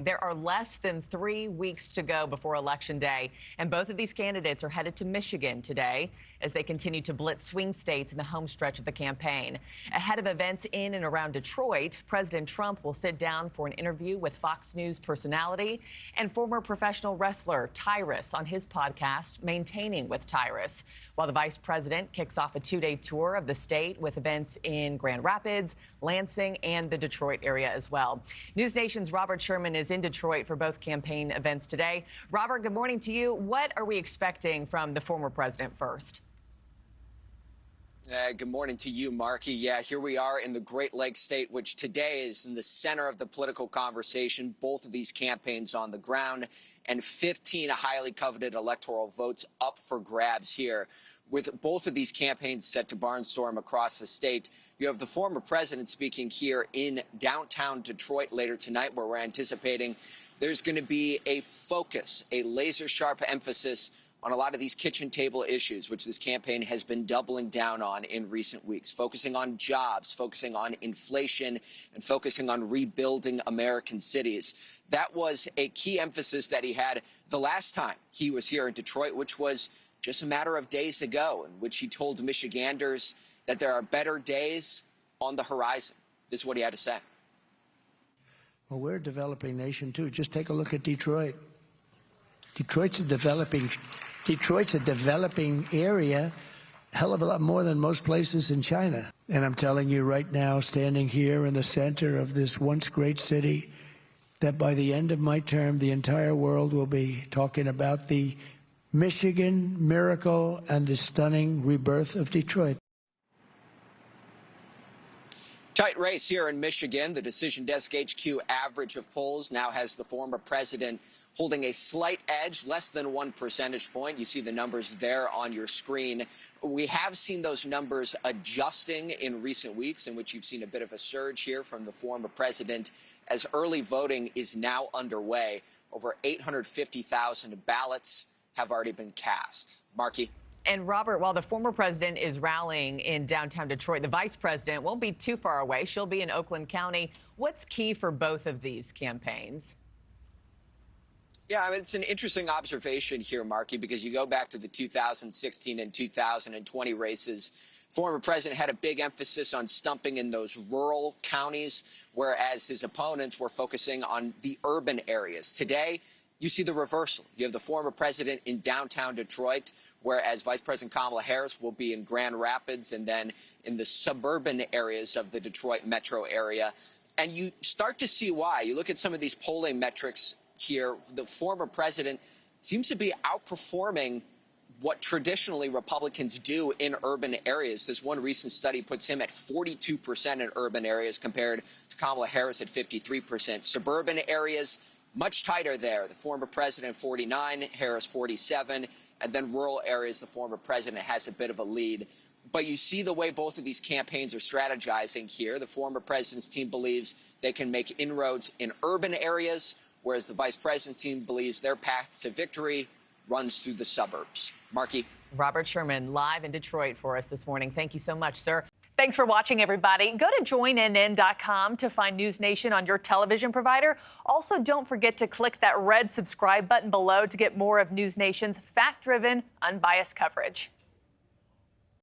There are less than 3 weeks to go before Election Day, and both of these candidates are headed to Michigan today as they continue to blitz swing states in the home stretch of the campaign. Ahead of events in and around Detroit, President Trump will sit down for an interview with Fox News personality and former professional wrestler Tyrus on his podcast, Maintaining with Tyrus, while the vice president kicks off a 2-day tour of the state with events in Grand Rapids, Lansing, and the Detroit area as well. NewsNation's Robert Sherman is in Detroit for both campaign events today. Robert, good morning to you. What are we expecting from the former president first? Good morning to you, Markie. Yeah, here we are in the Great Lakes state, which today is in the center of the political conversation. Both of these campaigns on the ground and 15 highly coveted electoral votes up for grabs here. With both of these campaigns set to barnstorm across the state, you have the former president speaking here in downtown Detroit later tonight, where we're anticipating there's going to be a focus, a laser-sharp emphasis on a lot of these kitchen table issues, which this campaign has been doubling down on in recent weeks, focusing on jobs, focusing on inflation, and focusing on rebuilding American cities. That was a key emphasis that he had the last time he was here in Detroit, which was just a matter of days ago, in which he told Michiganders that there are better days on the horizon. This is what he had to say. Well, we're a developing nation, too. Just take a look at Detroit. Detroit's a developing area, a hell of a lot more than most places in China. And I'm telling you right now, standing here in the center of this once great city, that by the end of my term, the entire world will be talking about the Michigan miracle and the stunning rebirth of Detroit. Tight race here in Michigan. The Decision Desk HQ average of polls now has the former president holding a slight edge, less than 1 percentage point. You see the numbers there on your screen. We have seen those numbers adjusting in recent weeks, in which you've seen a bit of a surge here from the former president as early voting is now underway. Over 850,000 ballots have already been cast. Markie? And Robert, while the former president is rallying in downtown Detroit, the vice president won't be too far away. She'll be in Oakland County. What's key for both of these campaigns? Yeah, I mean, it's an interesting observation here, Markie, because you go back to the 2016 and 2020 races. Former president had a big emphasis on stumping in those rural counties, whereas his opponents were focusing on the urban areas. Today, you see the reversal. You have the former president in downtown Detroit, whereas Vice President Kamala Harris will be in Grand Rapids and then in the suburban areas of the Detroit metro area. And you start to see why. You look at some of these polling metrics here. The former president seems to be outperforming what traditionally Republicans do in urban areas. This one recent study puts him at 42% in urban areas compared to Kamala Harris at 53%. Suburban areas, much tighter there. The former president 49, Harris 47, and then rural areas, the former president has a bit of a lead. But you see the way both of these campaigns are strategizing here. The former president's team believes they can make inroads in urban areas, whereas the vice president's team believes their path to victory runs through the suburbs. Markie? Robert Sherman live in Detroit for us this morning. Thank you so much, sir. Thanks for watching, everybody. Go to joinnn.com to find NewsNation on your television provider. Also, don't forget to click that red subscribe button below to get more of NewsNation's fact-driven, unbiased coverage.